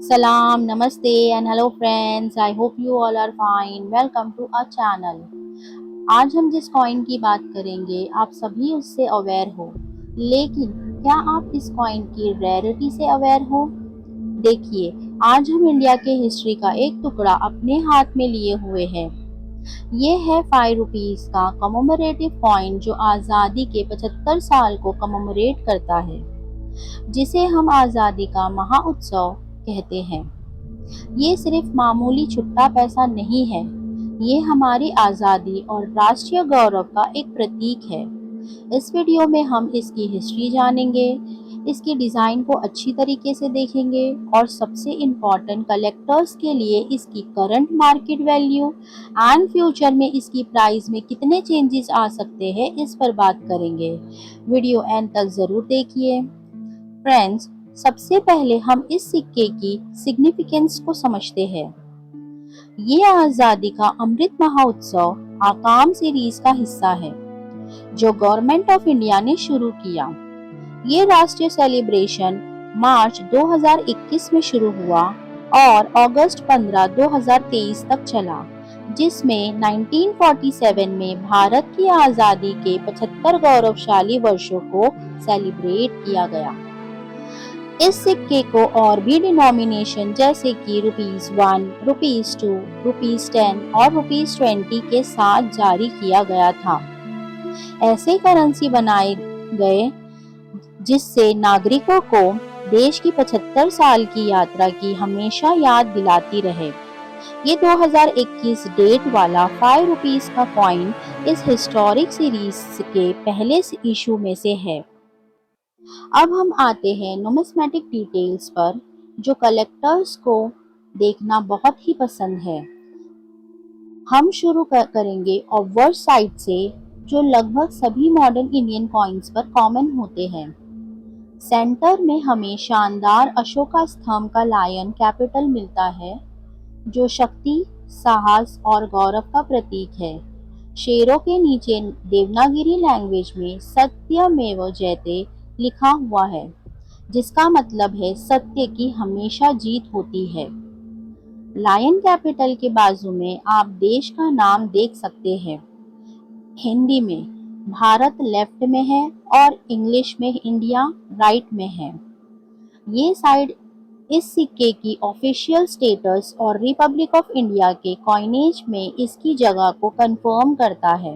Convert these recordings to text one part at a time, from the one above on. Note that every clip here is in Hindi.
Salam, Namaste, and hello friends. I hope you all are fine. Welcome to our channel. आज हम जिस कॉइन की बात करेंगे आप सभी उससे अवेयर हो, लेकिन क्या आप इस कॉइन की रेयरिटी से अवेयर हो? देखिए, आज हम इंडिया के हिस्ट्री का एक टुकड़ा अपने हाथ में लिए हुए हैं। ये है 5 रुपीस का कमोमरेटिव कॉइन जो आज़ादी के 75 साल को कमोमरेट करता है, जिसे हम आज़ादी का महाउत्सव कहते हैं। ये सिर्फ मामूली छुट्टा पैसा नहीं है, ये हमारी आज़ादी और राष्ट्रीय गौरव का एक प्रतीक है। इस वीडियो में हम इसकी हिस्ट्री जानेंगे, इसकी डिज़ाइन को अच्छी तरीके से देखेंगे और सबसे इम्पॉर्टेंट कलेक्टर्स के लिए इसकी current market value and future में इसकी प्राइस में कितने चेंजेस आ सकते हैं इस पर बात करेंगे। वीडियो एंड तक ज़रूर देखिए। फ्रेंड्स, सबसे पहले हम इस सिक्के की सिग्निफिकेंस को समझते हैं। ये आज़ादी का अमृत महोत्सव आकाम सीरीज का हिस्सा है, जो गवर्नमेंट ऑफ इंडिया ने शुरू किया। ये राष्ट्रीय सेलिब्रेशन मार्च 2021 में शुरू हुआ और अगस्त 15, 2023 तक चला, जिसमें 1947 में भारत की आज़ादी के 75 गौरवशाली वर्षों को सेलिब्रेट किया गया। इस सिक्के को और भी डिनोमिनेशन जैसे कि ₹1, ₹2, ₹10 और ₹20 के साथ जारी किया गया था। ऐसे करेंसी बनाए गए जिससे नागरिकों को देश की 75 साल की यात्रा की हमेशा याद दिलाती रहे। ये 2021 डेट वाला 5 रुपीस का कॉइन इस हिस्टोरिक सीरीज के पहले इशू में से है। अब हम आते हैं नुमिस्मेटिक डिटेल्स पर, जो कलेक्टर्स को देखना बहुत ही पसंद है। हम शुरू करेंगे ऑब्वर्ड साइड से, जो लगभग सभी मॉडर्न इंडियन कॉइन्स पर कॉमन होते हैं। सेंटर में हमें शानदार अशोका स्तंभ का लायन कैपिटल मिलता है, जो शक्ति, साहस और गौरव का प्रतीक है। शेरों के नीचे देवनागरी लैंग्वेज में सत्यमेव जयते लिखा हुआ है, जिसका मतलब है सत्य की हमेशा जीत होती है। लायन कैपिटल के बाजू में आप देश का नाम देख सकते हैं। हिंदी में भारत लेफ्ट में है और इंग्लिश में इंडिया राइट में है। ये साइड इस सिक्के की ऑफिशियल स्टेटस और रिपब्लिक ऑफ इंडिया के कॉइनेज में इसकी जगह को कंफर्म करता है।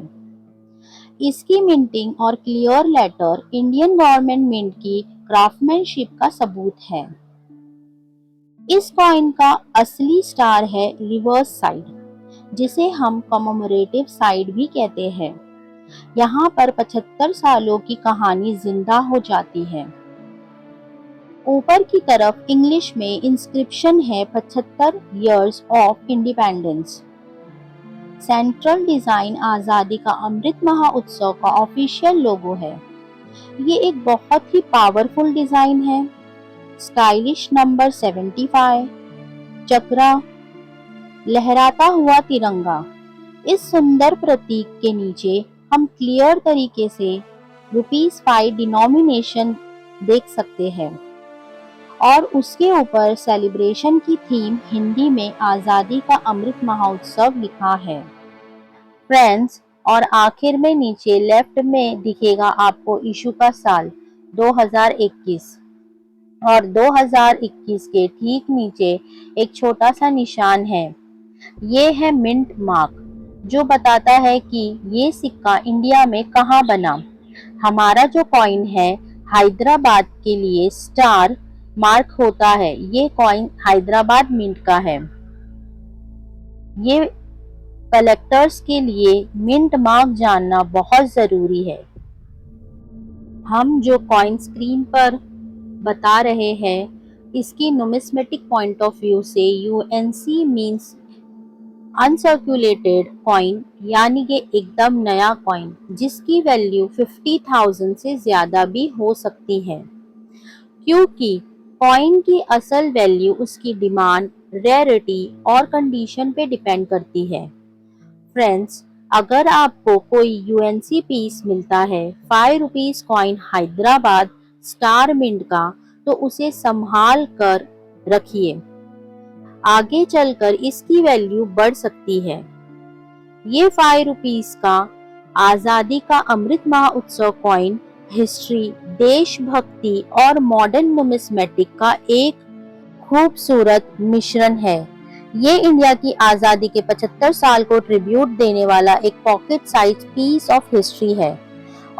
इसकी मिंटिंग और clear letter Indian government mint की क्राफ्टमैनशिप का सबूत है। इस कॉइन का असली स्टार है रिवर्स साइड, जिसे हम कमोमरेटिव साइड भी कहते हैं। यहाँ पर 75 सालों की कहानी जिंदा हो जाती है। ऊपर की तरफ इंग्लिश में इंस्क्रिप्शन है 75 years of independence. Central design आज़ादी का अमृत महोत्सव का ऑफिशियल लोगो है। ये एक बहुत ही पावरफुल डिजाइन है। स्टाइलिश नंबर 75, चक्रा, लहराता हुआ तिरंगा। इस सुंदर प्रतीक के नीचे हम क्लियर तरीके से ₹5 डिनोमिनेशन देख सकते हैं और उसके ऊपर सेलिब्रेशन की थीम हिंदी में आज़ादी का अमृत महोत्सव लिखा है। फ्रेंड्स, और आखिर में नीचे लेफ्ट में दिखेगा आपको इशू का साल 2021 और 2021 के ठीक नीचे एक छोटा सा निशान है। ये है मिंट मार्क, जो बताता है कि ये सिक्का इंडिया में कहाँ बना। हमारा जो कॉइन है हैदराबाद के लिए स्टार मार्क होता है। ये कॉइन हैदराबाद मिंट का है। ये कलेक्टर्स के लिए मिंट मार्क जानना बहुत जरूरी है। हम जो कॉइन स्क्रीन पर बता रहे हैं, इसकी नुमिस्मेटिक पॉइंट ऑफ व्यू से यूएनसी मींस अनसर्कुलेटेड कॉइन, यानी कि एकदम नया कॉइन, जिसकी वैल्यू 50,000 से ज्यादा भी हो सकती है, क्योंकि कॉइन की असल वैल्यू उसकी डिमांड, रेयरिटी और कंडीशन पे डिपेंड करती है। फ्रेंड्स, अगर आपको कोई यूएनसी पीस मिलता है 5 rupees coin Hyderabad star mint का, तो उसे संभाल कर रखिए। आगे चलकर इसकी वैल्यू बढ़ सकती है। ये 5 रुपीस का आजादी का अमृत महोत्सव कॉइन हिस्ट्री, देशभक्ति और मॉडर्न नुमिस्मेटिक का एक खूबसूरत मिश्रण है। ये इंडिया की आजादी के 75 साल को ट्रिब्यूट देने वाला एक pocket size piece of history है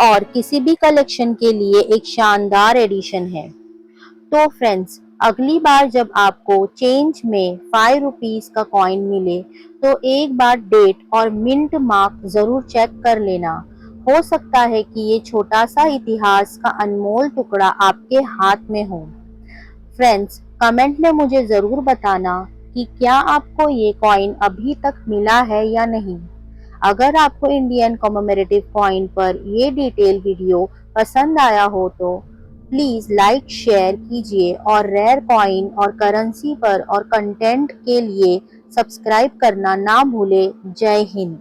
और किसी भी कलेक्शन के लिए एक शानदार एडिशन है। तो फ्रेंड्स, अगली बार जब आपको चेंज में 5 रुपीस का कॉइन मिले तो एक बार डेट और मिंट मार्क जरूर चेक कर लेना। हो सकता है कि ये छोटा सा इतिहास का अनमोल टुकड़ा आपके हाथ में हो। फ्रेंड्स, कमेंट में मुझे जरूर बताना कि क्या आपको ये कॉइन अभी तक मिला है या नहीं। अगर आपको इंडियन कॉमेमोरेटिव कॉइन पर ये डिटेल वीडियो पसंद आया हो तो प्लीज लाइक शेयर कीजिए और रेयर कॉइन और करेंसी पर और कंटेंट के लिए सब्सक्राइब करना ना भूले। जय हिंद।